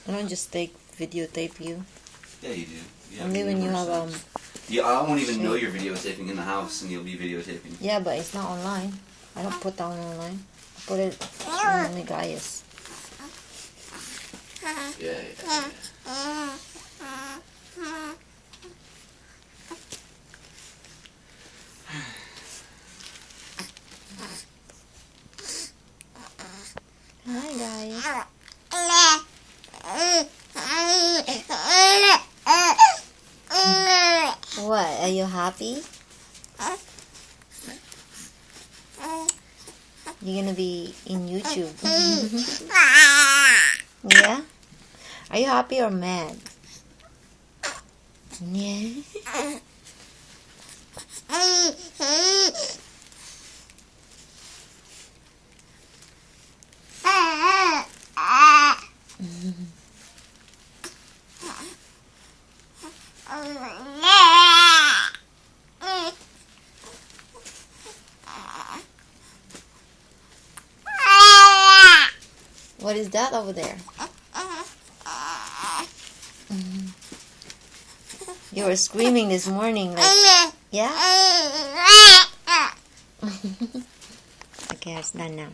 I don't just videotape you. Yeah, you do. Only when you have Yeah, I won't even know you're videotaping in the house, and you'll be videotaping. Yeah, but it's not online. I don't put that one online. I put it on only Gaius. Yeah. Hi, guys. What? Are you happy? You're gonna be in YouTube. Yeah? Are you happy or mad? Yeah. What is that over there? You were screaming this morning, like, yeah? Okay, it's done now.